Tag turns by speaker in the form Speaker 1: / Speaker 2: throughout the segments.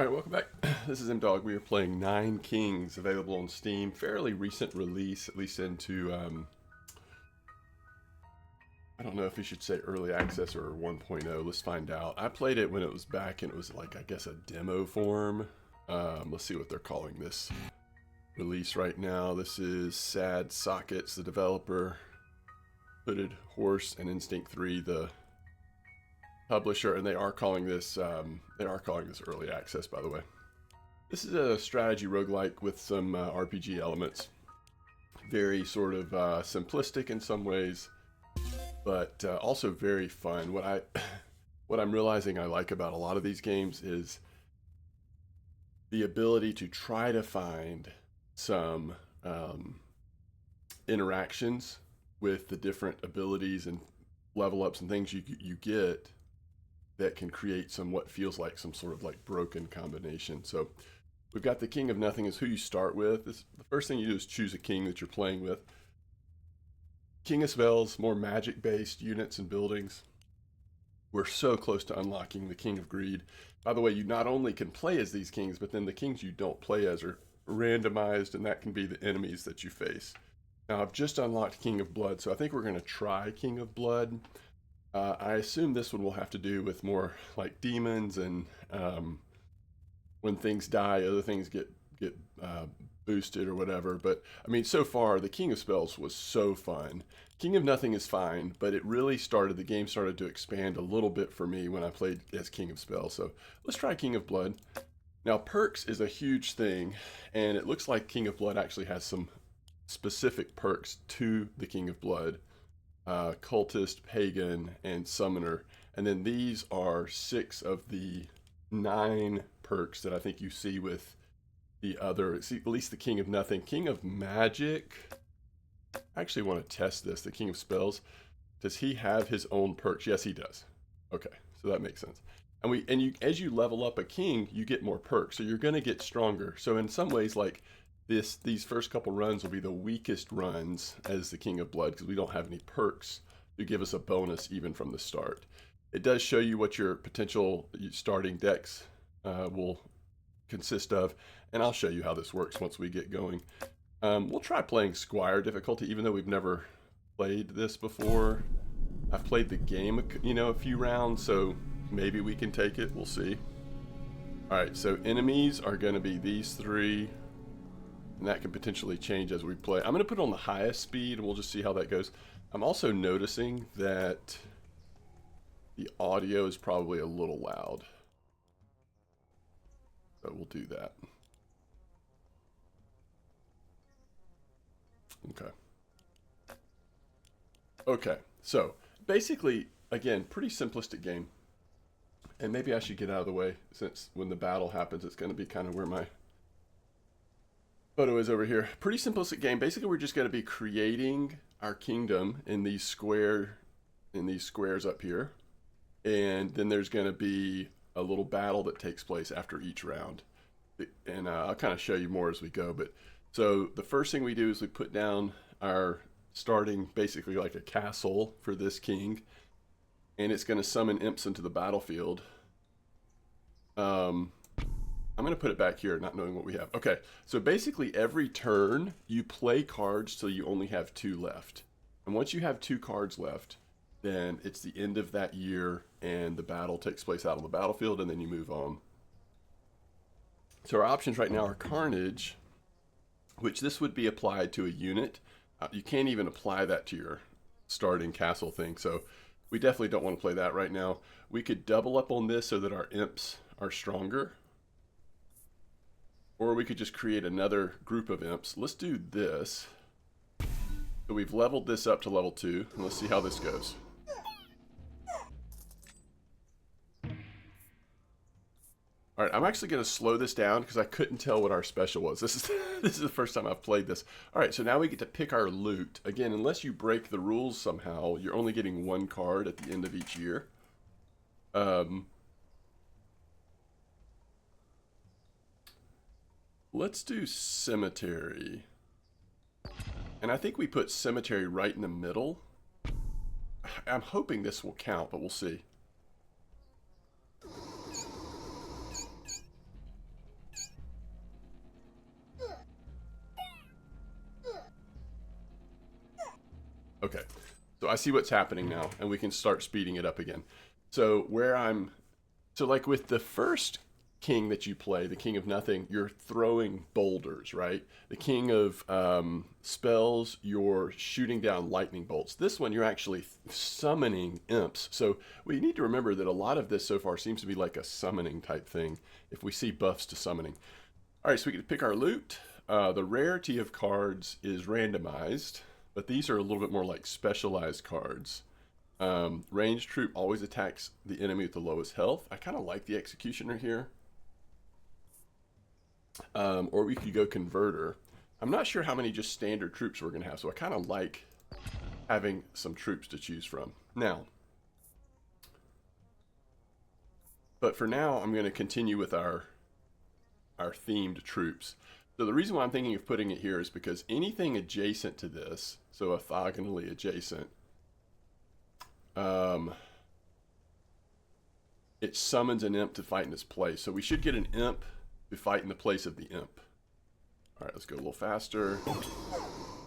Speaker 1: Alright, welcome back. This is M-Dog. We are playing Nine Kings, available on Steam. Fairly recent release, at least into, I don't know if you should say early access or 1.0. Let's find out. I played it when it was back and it was like, I guess, a demo form. Let's see what they're calling this release right now. This is Sad Sockets, the developer. Hooded Horse and Instinct 3, the publisher, and they are calling this early access, by the way. This is a strategy roguelike with some RPG elements. Very sort of simplistic in some ways, but also very fun. What I'm realizing I like about a lot of these games is the ability to try to find some interactions with the different abilities and level ups and things you get that can create some what feels like some sort of like broken combination. So we've got the King of Nothing is who you start with. The first thing you do is choose a king that you're playing with. King of Spells, more magic based units and buildings. We're so close to unlocking the King of Greed. By the way, you not only can play as these kings, but then the kings you don't play as are randomized, and that can be the enemies that you face. Now I've just unlocked King of Blood, so I think we're going to try King of Blood. I assume this one will have to do with more like demons and when things die, other things get boosted or whatever. But I mean, so far the King of Spells was so fun. King of Nothing is fine, but it really the game started to expand a little bit for me when I played as King of Spells. So let's try King of Blood. Now perks is a huge thing, and it looks like King of Blood actually has some specific perks to the King of Blood. Cultist, Pagan, and Summoner. And then these are 6 of the 9 perks that I think you see with the other, at least the King of Nothing. King of Magic, I actually want to test this. The King of Spells, does he have his own perks? Yes, he does. Okay, so that makes sense. And you, as you level up a king, you get more perks, so you're going to get stronger. So in some ways, like these first couple runs will be the weakest runs as the King of Blood because we don't have any perks to give us a bonus even from the start. It does show you what your potential starting decks will consist of, and I'll show you how this works once we get going. We'll try playing Squire difficulty, even though we've never played this before. I've played the game, a few rounds, so maybe we can take it. We'll see. All right, so enemies are going to be these 3. And that can potentially change as we play. I'm going to put it on the highest speed, and we'll just see how that goes. I'm also noticing that the audio is probably a little loud. So we'll do that. Okay. Okay, so basically, again, pretty simplistic game. And maybe I should get out of the way, since when the battle happens, it's going to be kind of where my photo is over here. Pretty simplistic game. Basically, we're just going to be creating our kingdom in these squares up here, and then there's going to be a little battle that takes place after each round. And I'll kind of show you more as we go. But so the first thing we do is we put down our starting, basically like a castle for this king, and it's going to summon imps into the battlefield. I'm going to put it back here, not knowing what we have. Okay, so basically every turn you play cards till you only have 2 left. And once you have 2 cards left, then it's the end of that year and the battle takes place out on the battlefield, and then you move on. So our options right now are Carnage, which this would be applied to a unit. You can't even apply that to your starting castle thing, so we definitely don't want to play that right now. We could double up on this so that our imps are stronger. Or we could just create another group of imps. Let's do this. So we've leveled this up to level 2, and let's see how this goes. Alright, I'm actually going to slow this down because I couldn't tell what our special was. This is the first time I've played this. Alright, so now we get to pick our loot. Again, unless you break the rules somehow, you're only getting 1 card at the end of each year. Let's do Cemetery. And I think we put Cemetery right in the middle. I'm hoping this will count, but we'll see. Okay, so I see what's happening now, and we can start speeding it up again. So like with the first king that you play, the king of nothing, you're throwing boulders, right? The king of spells, you're shooting down lightning bolts. This one, you're actually summoning imps. So we need to remember that a lot of this so far seems to be like a summoning type thing, if we see buffs to summoning. All right, so we get to pick our loot. The rarity of cards is randomized, but these are a little bit more like specialized cards. Ranged troop always attacks the enemy with the lowest health. I kind of like the executioner here. Or we could go converter. I'm not sure how many just standard troops we're going to have, so I kind of like having some troops to choose from. Now, but for now, I'm going to continue with our themed troops. So the reason why I'm thinking of putting it here is because anything adjacent to this, so orthogonally adjacent, it summons an imp to fight in its place. So we should get an imp to fight in the place of the imp. All right, let's go a little faster.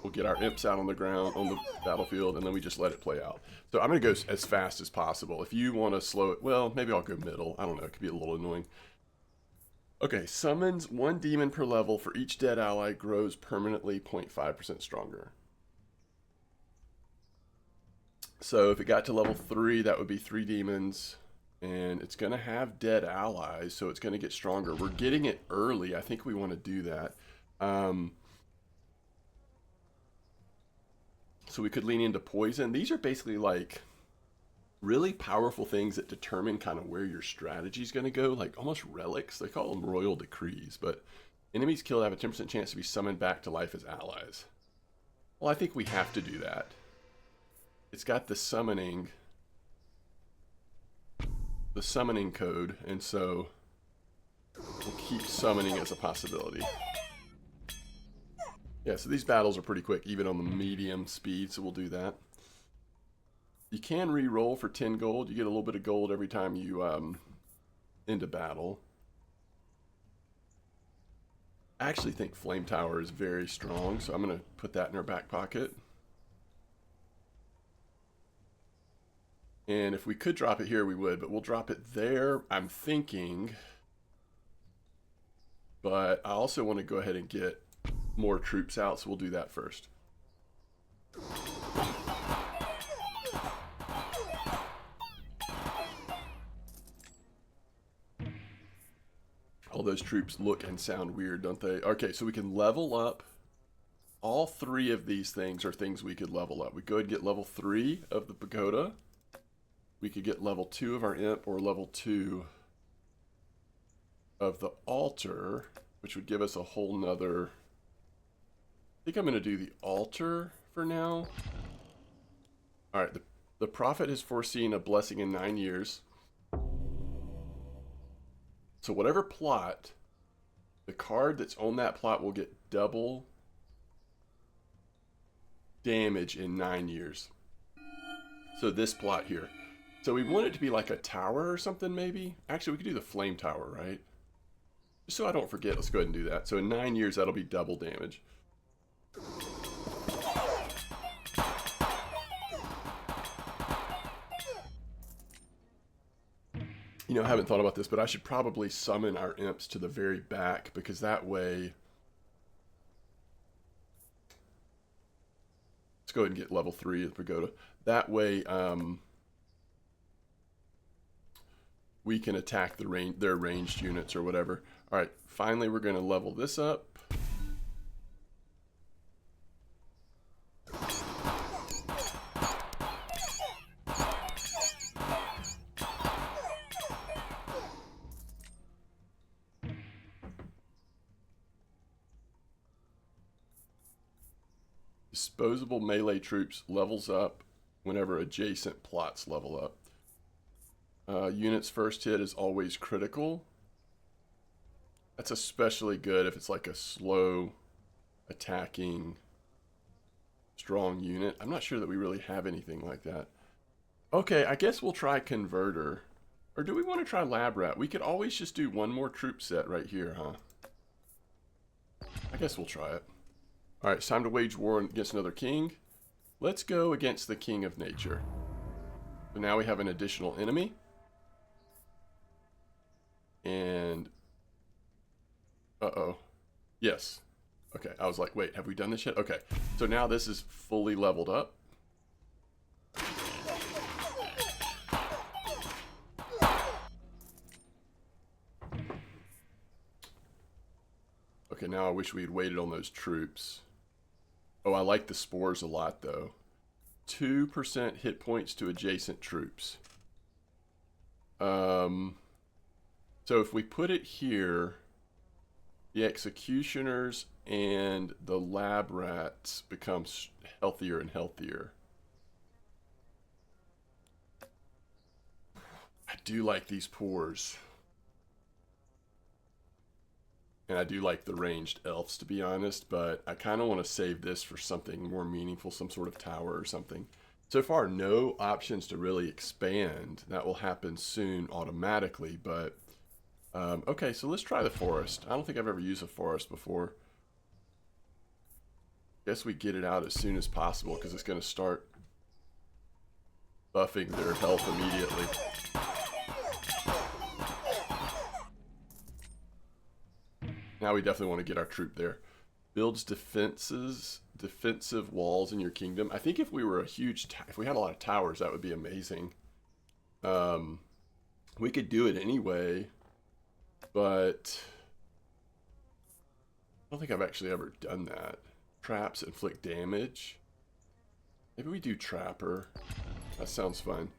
Speaker 1: We'll get our imps out on the ground, on the battlefield, and then we just let it play out. So I'm going to go as fast as possible. If you want to slow it, well, maybe I'll go middle. I don't know. It could be a little annoying. Okay, summons 1 demon per level. For each dead ally, grows permanently 0.5% stronger. So if it got to level 3, that would be 3 demons. And it's going to have dead allies, so it's going to get stronger. We're getting it early. I think we want to do that. So we could lean into poison. These are basically like really powerful things that determine kind of where your strategy is going to go, like almost relics. They call them royal decrees, but enemies killed have a 10% chance to be summoned back to life as allies. Well, I think we have to do that. It's got the summoning code, and so we'll keep summoning as a possibility. Yeah, so these battles are pretty quick, even on the medium speed, so we'll do that. You can re-roll for 10 gold. You get a little bit of gold every time you end a battle. I actually think Flame Tower is very strong, so I'm going to put that in our back pocket. And if we could drop it here, we would, but we'll drop it there, I'm thinking. But I also want to go ahead and get more troops out, so we'll do that first. All those troops look and sound weird, don't they? Okay, so we can level up. All 3 of these things are things we could level up. We go ahead and get level 3 of the pagoda. We could get level 2 of our imp, or level 2 of the altar, which would give us a whole nother... I think I'm going to do the altar for now. Alright, the prophet has foreseen a blessing in 9 years. So whatever plot, the card that's on that plot will get double damage in 9 years. So this plot here. So we want it to be like a tower or something, maybe? Actually, we could do the flame tower, right? Just so I don't forget, let's go ahead and do that. So in 9 years, that'll be double damage. You know, I haven't thought about this, but I should probably summon our imps to the very back, because that way... Let's go ahead and get level 3 of the pagoda. That way, we can attack their ranged units or whatever. Alright, finally we're going to level this up. Disposable melee troops levels up whenever adjacent plots level up. Unit's first hit is always critical. That's especially good if it's like a slow attacking strong unit. I'm not sure that we really have anything like that. Okay, I guess we'll try Converter. Or do we want to try Lab Rat? We could always just do one more troop set right here, huh? I guess we'll try it. Alright, it's time to wage war against another king. let's go against the King of Nature. So now we have an additional enemy. And... uh-oh. Yes. Okay, I was like, wait, have we done this yet? Okay, so now this is fully leveled up. Okay, now I wish we had waited on those troops. Oh, I like the spores a lot, though. 2% hit points to adjacent troops. So if we put it here, the executioners and the lab rats become healthier and healthier. I do like these pores. And I do like the ranged elves, to be honest, but I kind of want to save this for something more meaningful, some sort of tower or something. So far, no options to really expand. That will happen soon automatically, but... okay, so let's try the forest. I don't think I've ever used a forest before. Guess we get it out as soon as possible, because it's going to start buffing their health immediately. Now we definitely want to get our troop there. Builds defensive walls in your kingdom. I think if we were if we had a lot of towers, that would be amazing. We could do it anyway, but I don't think I've actually ever done that. Traps inflict damage. Maybe we do Trapper. That sounds fun.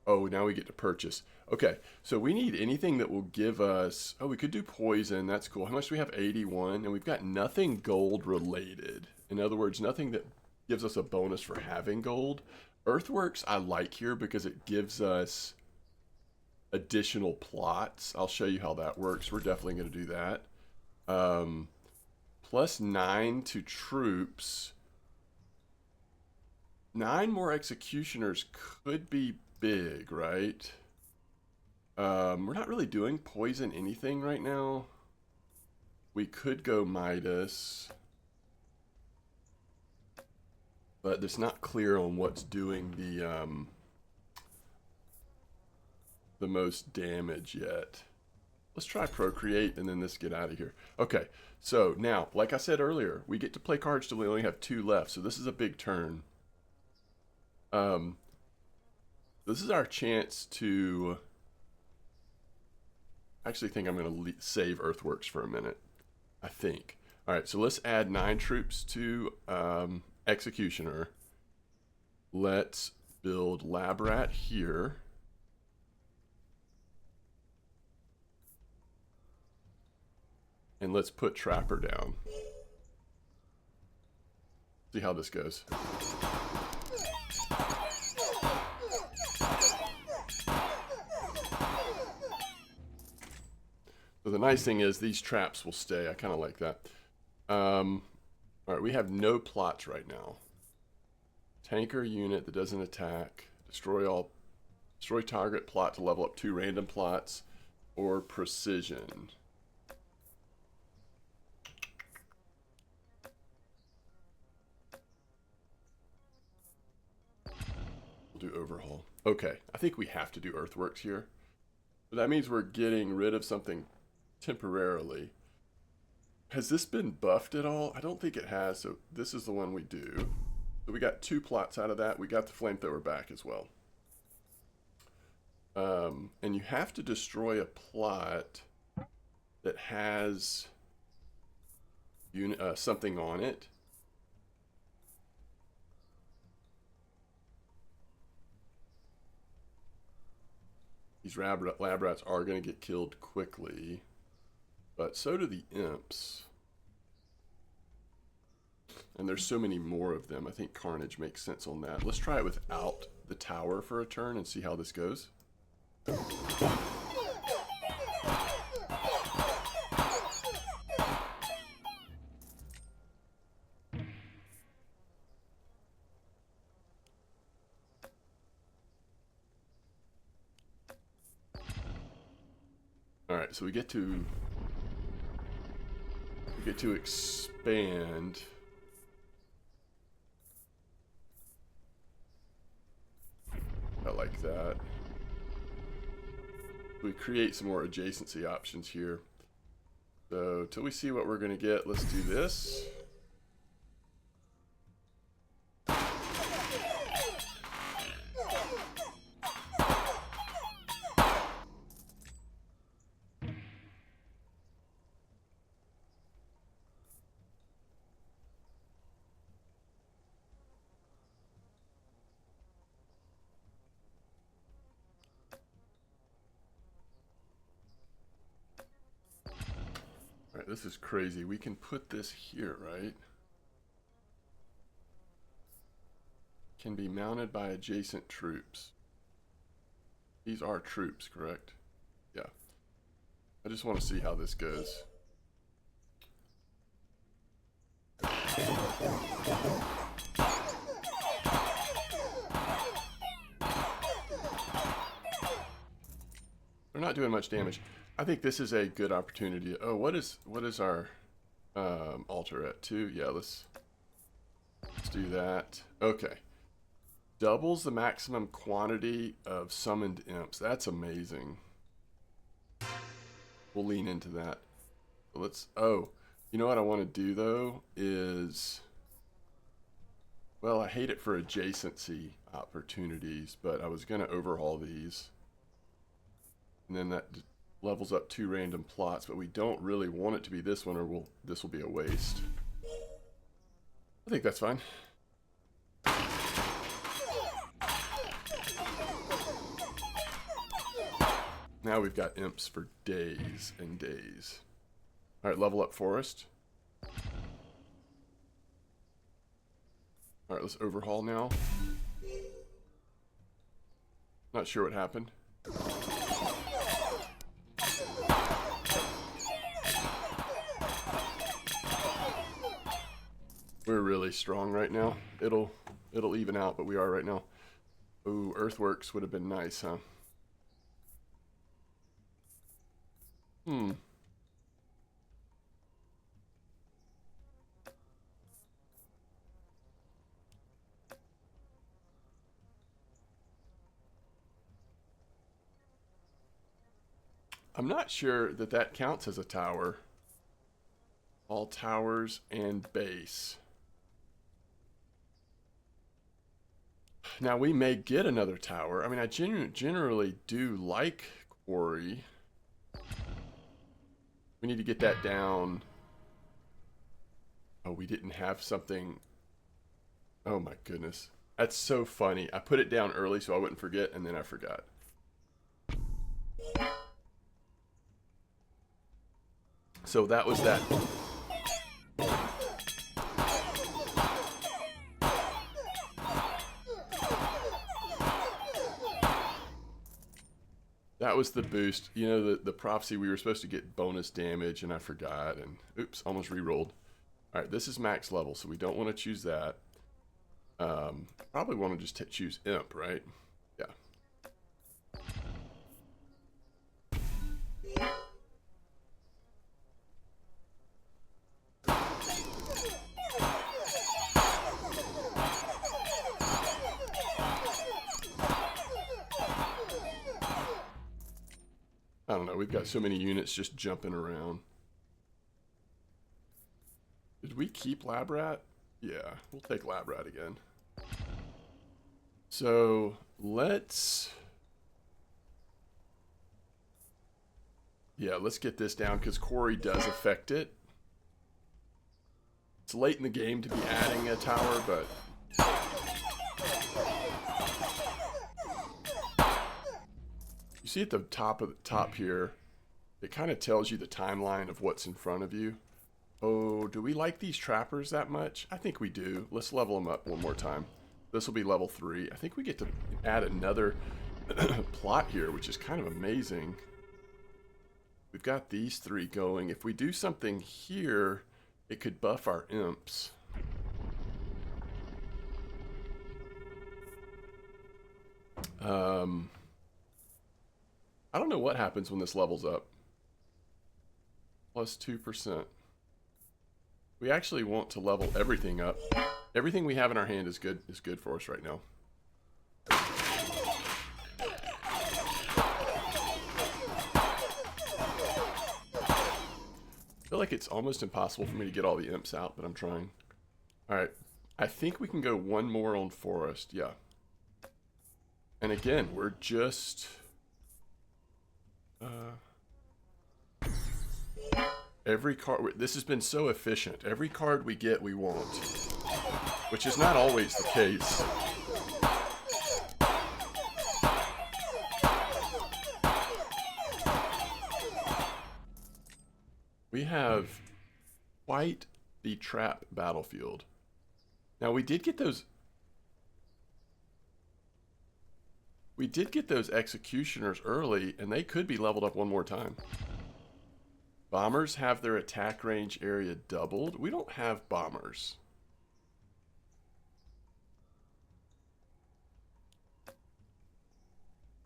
Speaker 1: Oh, now we get to purchase. Okay, so we need anything that will give us... Oh, we could do poison. That's cool. How much do we have? 81. And we've got nothing gold related. In other words, nothing that gives us a bonus for having gold. Earthworks I like here because it gives us additional plots. I'll show you how that works. We're definitely going to do that. Plus 9 to troops. 9 more executioners could be big, right? We're not really doing poison anything right now. We could go Midas, but it's not clear on what's doing the most damage yet. Let's try Procreate and then let's get out of here. Okay, so now, like I said earlier, we get to play cards till we only have 2 left, so this is a big turn. This is our chance to... I actually think I'm going to save Earthworks for a minute. I think. Alright, so let's add 9 troops to Executioner. Let's build Lab Rat here. And let's put Trapper down. See how this goes. So the nice thing is these traps will stay. I kind of like that. Alright, we have no plots right now. Tanker unit that doesn't attack. Destroy target plot to level up 2 random plots. Or precision. We'll do overhaul. Okay, I think we have to do Earthworks here. But that means we're getting rid of something temporarily. Has this been buffed at all? I don't think it has, so this is the one we do. So we got 2 plots out of that. We got the flamethrower back as well. And you have to destroy a plot that has something on it. These lab rats are going to get killed quickly, but so do the imps. And there's so many more of them. I think Carnage makes sense on that. Let's try it without the tower for a turn and see how this goes. Alright, so we get to expand. like that. We create some more adjacency options here. So till we see what we're going to get, let's do this. All right, this is crazy. We can put this here, right? Can be mounted by adjacent troops. These are troops, correct? Yeah. I just want to see how this goes. They're not doing much damage. I think this is a good opportunity. Oh, what is our altar at? 2? Yeah, let's do that. Okay. Doubles the maximum quantity of summoned imps. That's amazing. We'll lean into that. Let's, oh, you know what I want to do though is, well, I hate it for adjacency opportunities, but I was going to overhaul these. And then that levels up 2 random plots, but we don't really want it to be this one, or this will be a waste. I think that's fine. Now we've got imps for days and days. All right, level up forest. All right, let's overhaul now. Not sure what happened. We're really strong right now. It'll even out, but we are right now. Ooh, earthworks would have been nice, huh? I'm not sure that that counts as a tower. All towers and base. Now we may get another tower. I mean, I generally do like quarry. We need to get that down. Oh, we didn't have something. Oh my goodness. That's so funny. I put it down early so I wouldn't forget, and then I forgot. So that was that. That was the boost. You know, the prophecy, we were supposed to get bonus damage, and I forgot, and oops, almost re-rolled. All right, this is max level, so we don't want to choose that. Probably want to just choose imp, right? Yeah. I don't know, we've got so many units just jumping around. Did we keep Lab Rat? Yeah, we'll take Lab Rat again. So let's get this down because quarry does affect it. It's late in the game to be adding a tower, but you see at the top here, it kind of tells you the timeline of what's in front of you. Oh, do we like these trappers that much? I think we do. Let's level them up one more time. This will be level 3. I think we get to add another plot here, which is kind of amazing. We've got these 3 going. If we do something here, it could buff our imps. I don't know what happens when this levels up. Plus 2%. We actually want to level everything up. Everything we have in our hand is good for us right now. I feel like it's almost impossible for me to get all the imps out, but I'm trying. Alright, I think we can go one more on forest, yeah. And again, we're just... every card... This has been so efficient. Every card we get, we want. Which is not always the case. We have quite the trap battlefield. Now we did get those... We did get those executioners early, and they could be leveled up one more time. Bombers have their attack range area doubled. We don't have bombers.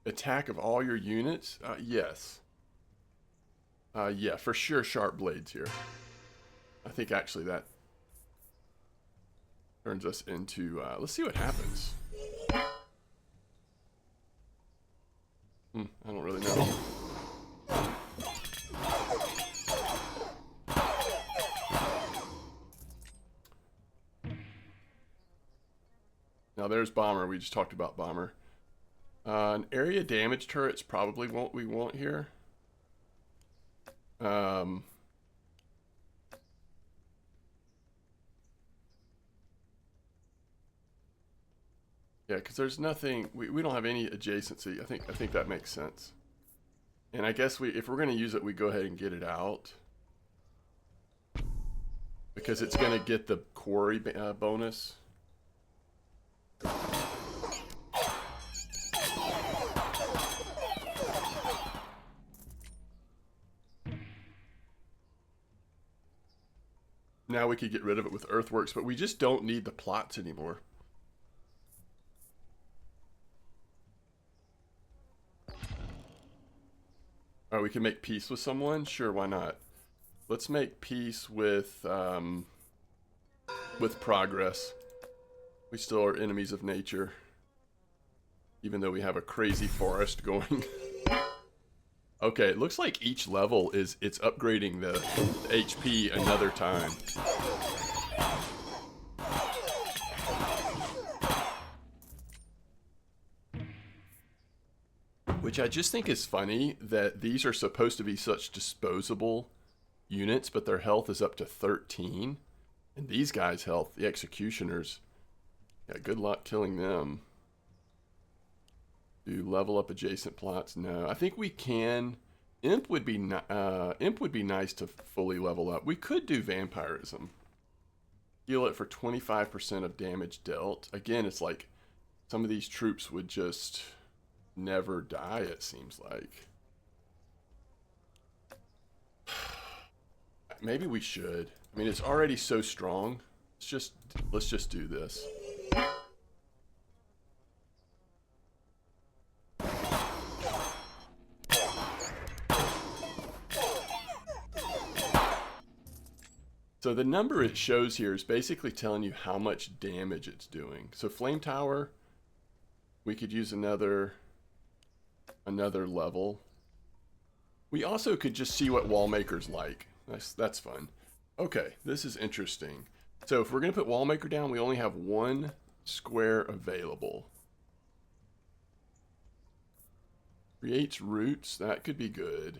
Speaker 1: Attack of all your units? Yes. Yeah, for sure sharp blades here. I think actually that turns us into... let's see what happens. I don't really know. Now there's bomber. We just talked about bomber. An area damage turret's probably what we want here. Yeah, because there's nothing, we don't have any adjacency. I think that makes sense. And I guess if we're going to use it, we go ahead and get it out. Because it's going to get the quarry bonus. Now we could get rid of it with earthworks, but we just don't need the plots anymore. Oh, we can make peace with someone? Sure, why not? Let's make peace with progress. We still are enemies of nature. Even though we have a crazy forest going. Okay, it looks like each level it's upgrading the HP another time. Which I just think is funny that these are supposed to be such disposable units, but their health is up to 13. And these guys' health, the executioners, yeah, good luck killing them. Do level up adjacent plots? No, I think we can. Imp would be nice to fully level up. We could do vampirism. Heal it for 25% of damage dealt. Again, it's like some of these troops would just never die, it seems like. Maybe we should. I mean, it's already so strong. Let's just do this. So the number it shows here is basically telling you how much damage it's doing. So Flame Tower, we could use another level. We also could just see what Wallmaker's like. That's fun. Okay, this is interesting. So if we're going to put Wallmaker down, we only have one square available. Creates roots, that could be good.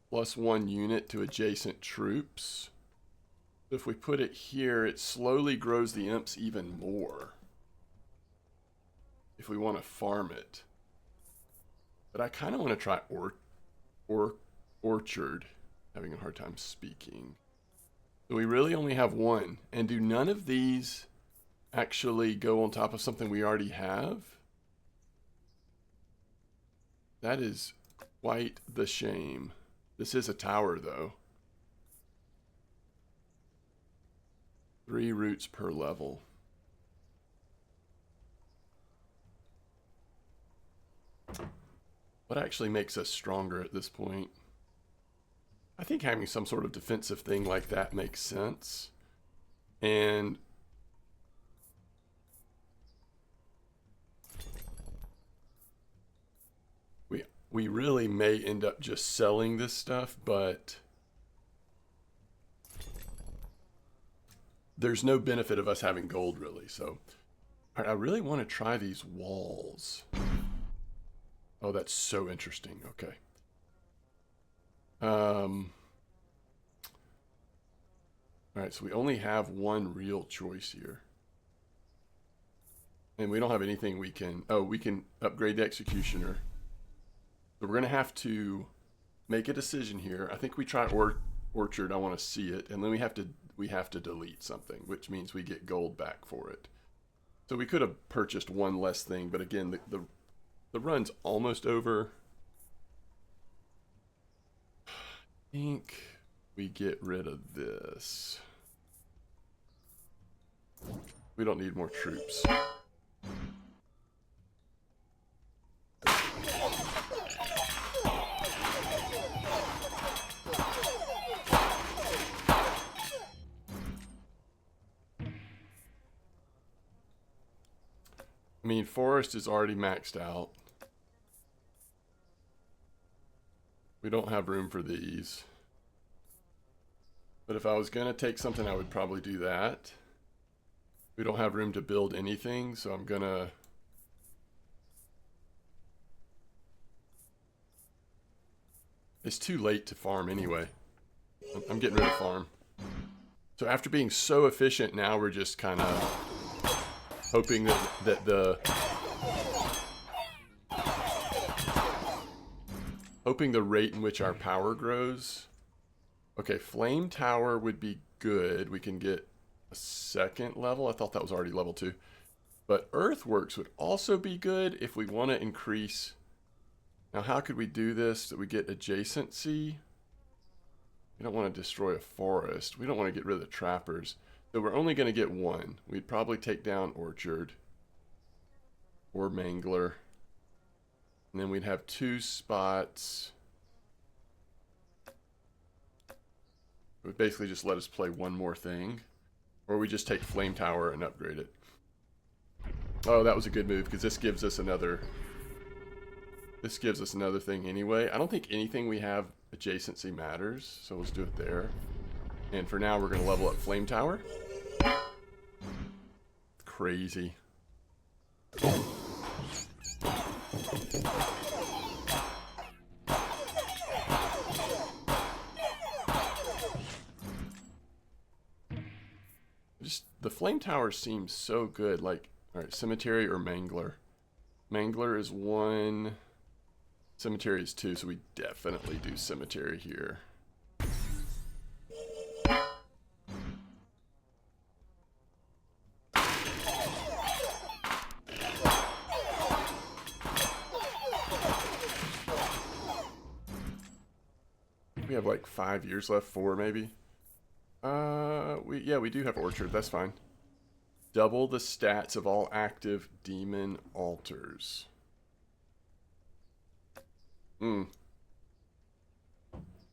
Speaker 1: +1 unit to adjacent troops. If we put it here, it slowly grows the imps even more. If we want to farm it. But I kind of want to try orchard. Having a hard time speaking. So we really only have one. And do none of these actually go on top of something we already have? That is quite the shame. This is a tower, though. 3 roots per level. What actually makes us stronger at this point? I think having some sort of defensive thing like that makes sense. And we really may end up just selling this stuff, but there's no benefit of us having gold, really. So, all right, I really want to try these walls. Oh, that's so interesting. Okay. All right, so we only have one real choice here. And we don't have anything we can... Oh, we can upgrade the executioner. So we're going to have to make a decision here. I think we try orchard. I want to see it. And then we have to delete something, which means we get gold back for it. So we could have purchased one less thing, but again, the run's almost over. I think we get rid of this. We don't need more troops. I mean, forest is already maxed out. We don't have room for these. But if I was going to take something, I would probably do that. We don't have room to build anything, so I'm going to... It's too late to farm anyway. I'm getting rid of farm. So after being so efficient, now we're just kind of hoping that the rate in which our power grows. Okay, flame tower would be good. We can get a second level. I thought that was already level 2. But earthworks would also be good if we want to increase. Now, how could we do this? That we get adjacency. We don't want to destroy a forest. We don't want to get rid of the trappers. So we're only going to get one. We'd probably take down orchard or mangler. And then we'd have 2 spots. It would basically just let us play one more thing. Or we just take flame tower and upgrade it. Oh, that was a good move because this gives us another... This gives us another thing anyway. I don't think anything we have adjacency matters, so let's do it there. And for now, we're going to level up flame tower. Crazy. Just the flame tower seems so good. Like, all right, cemetery or mangler. Mangler is 1. Cemetery is 2, so we definitely do cemetery here. We have like 5 years left, 4 maybe. We do have orchard. That's fine. Double the stats of all active demon altars.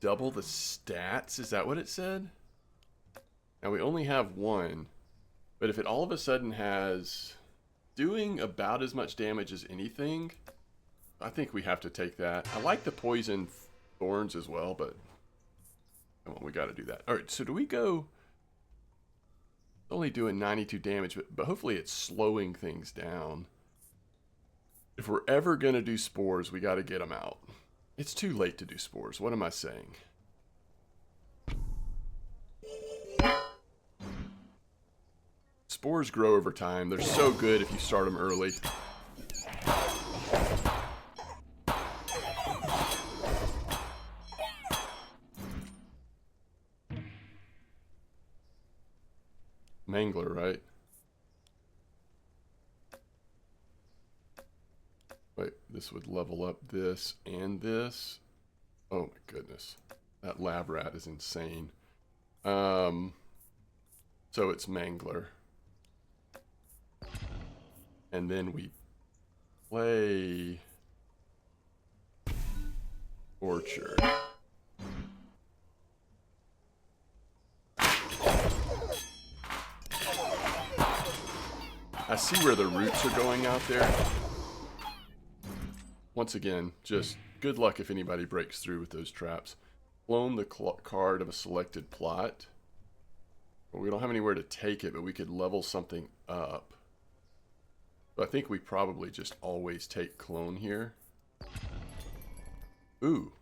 Speaker 1: Double the stats? Is that what it said? Now we only have 1, but if it all of a sudden has doing about as much damage as anything, I think we have to take that. I like the poison thorns as well, but come on, we got to do that. All right, so do we go? Only doing 92 damage, but hopefully it's slowing things down. If we're ever going to do spores, we got to get them out. It's too late to do spores. What am I saying? Spores grow over time. They're so good if you start them early. Mangler, right? Wait, this would level up this and this. Oh my goodness. That lab rat is insane. So it's Mangler. And then we play Orchard. I see where the roots are going out there. once again, just good luck if anybody breaks through with those traps. Clone the card of a selected plot. Well, we don't have anywhere to take it, but we could level something up. But I think we probably just always take clone here. Ooh.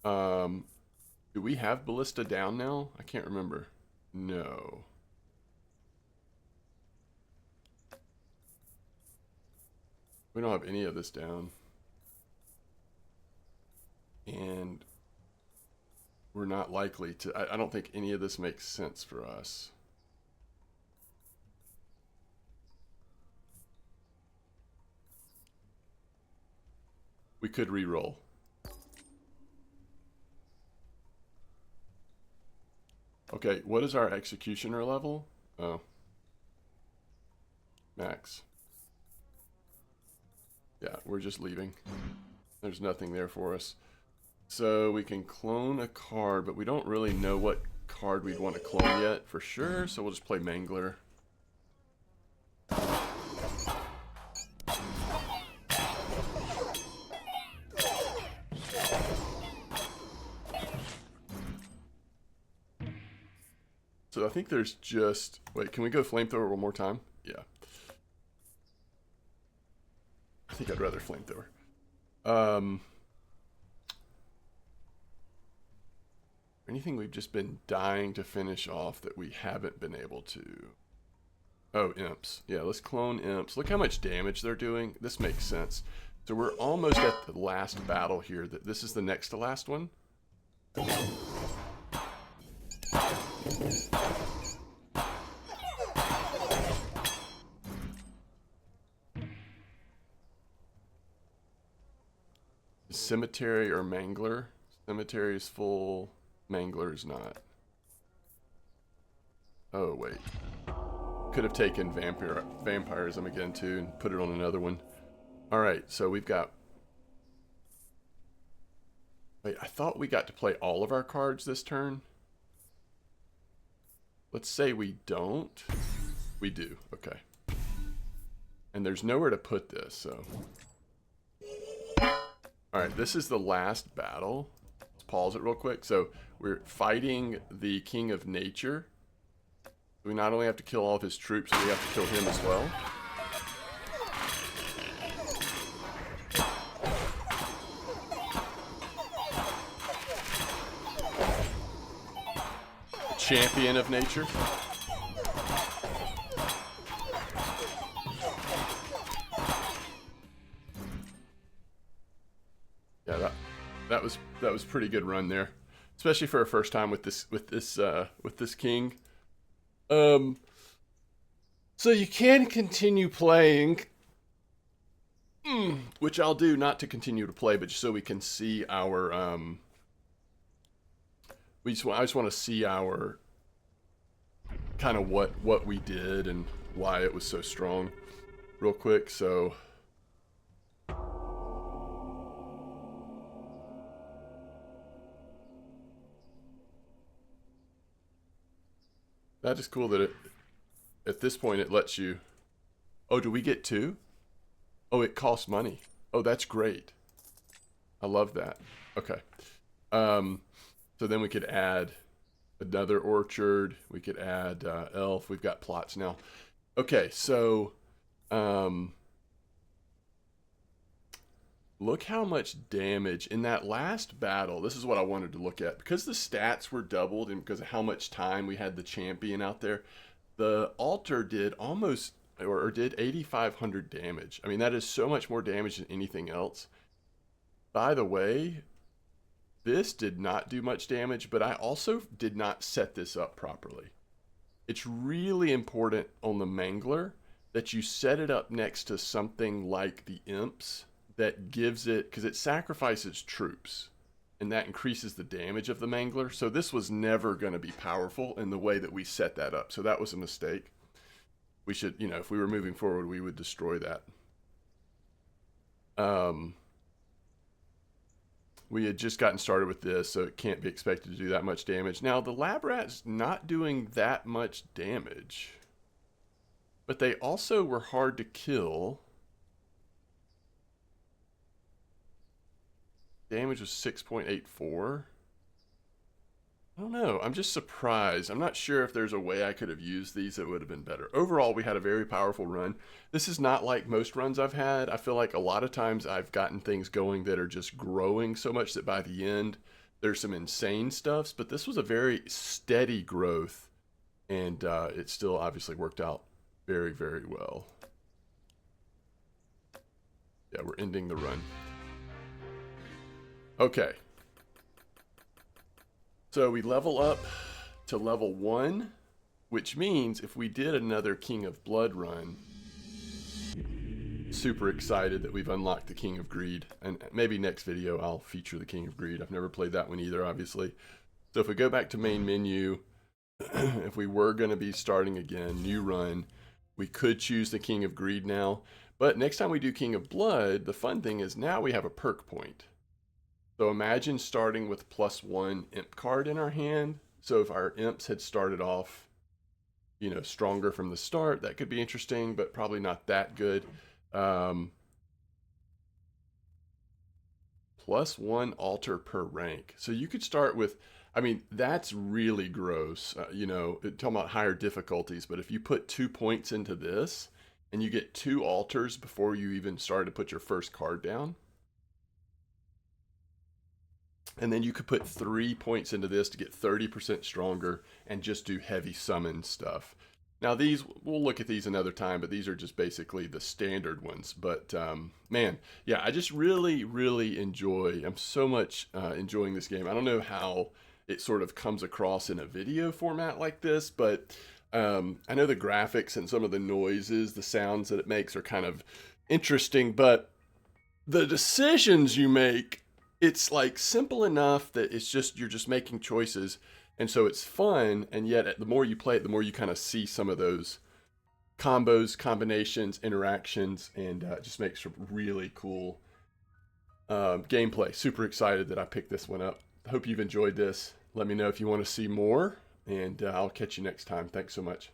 Speaker 1: Do we have ballista down now? I can't remember. No. We don't have any of this down. And we're not likely to... I don't think any of this makes sense for us. We could re-roll. Okay, what is our executioner level? Oh. Max. Yeah, we're just leaving. There's nothing there for us. So we can clone a card, but we don't really know what card we'd want to clone yet for sure, so we'll just play Mangler. So I think there's just... Wait, can we go Flamethrower one more time? Yeah. I think I'd rather Flamethrower. Anything we've just been dying to finish off that we haven't been able to... Oh, Imps. Yeah, let's clone Imps. Look how much damage they're doing. This makes sense. So we're almost at the last battle here. This is the next to last one. Cemetery or Mangler? Cemetery is full. Mangler is not. Oh, wait. Could have taken Vampirism again, too, and put it on another one. Alright, so we've got... Wait, I thought we got to play all of our cards this turn. Let's say we don't. We do, okay. And there's nowhere to put this, so... Alright, this is the last battle. Let's pause it real quick. So, we're fighting the King of Nature. We not only have to kill all of his troops, but we have to kill him as well. The Champion of Nature. Yeah, that was pretty good run there, especially for a first time with this king. So you can continue playing, which I'll do, not to continue to play, but just so we can see our I just want to see our kind of what we did and why it was so strong, real quick. So. That is cool that at this point it lets you... Oh, do we get two? Oh, it costs money. Oh, that's great. I love that. Okay. So then we could add another orchard. We could add elf. We've got plots now. Okay, so... look how much damage in that last battle. This is what I wanted to look at. Because the stats were doubled and because of how much time we had the champion out there, the altar did almost, or did 8,500 damage. I mean, that is so much more damage than anything else. By the way, this did not do much damage, but I also did not set this up properly. It's really important on the Mangler that you set it up next to something like the Imps, that gives it, because it sacrifices troops, and that increases the damage of the Mangler. So this was never going to be powerful in the way that we set that up. So that was a mistake. We should, you know, if we were moving forward, we would destroy that. We had just gotten started with this, so it can't be expected to do that much damage. Now, the Lab Rat's not doing that much damage, but they also were hard to kill. Damage was 6.84. I don't know. I'm just surprised. I'm not sure if there's a way I could have used these that would have been better. Overall, we had a very powerful run. This is not like most runs I've had. I feel like a lot of times I've gotten things going that are just growing so much that by the end, there's some insane stuffs. But this was a very steady growth, and it still obviously worked out very, very well. Yeah, we're ending the run. Okay. So we level up to level 1, which means if we did another King of Blood run, super excited that we've unlocked the King of Greed. And maybe next video I'll feature the King of Greed. I've never played that one either, obviously. So if we go back to main menu, if we were going to be starting again, new run, we could choose the King of Greed now. But next time we do King of Blood, the fun thing is now we have a perk point. So imagine starting with +1 imp card in our hand. So if our imps had started off, you know, stronger from the start, that could be interesting, but probably not that good. +1 altar per rank. So you could start with, I mean, that's really gross. You know, talking about higher difficulties, but if you put 2 points into this and you get 2 altars before you even start to put your first card down, and then you could put 3 points into this to get 30% stronger and just do heavy summon stuff. Now these, we'll look at these another time, but these are just basically the standard ones. But man, yeah, I just really, really enjoy, I'm so much enjoying this game. I don't know how it sort of comes across in a video format like this, but I know the graphics and some of the noises, the sounds that it makes are kind of interesting, but the decisions you make, it's like simple enough that it's just, you're just making choices. And so it's fun. And yet the more you play it, the more you kind of see some of those combos, combinations, interactions, and it just makes for really cool gameplay. Super excited that I picked this one up. Hope you've enjoyed this. Let me know if you want to see more, and I'll catch you next time. Thanks so much.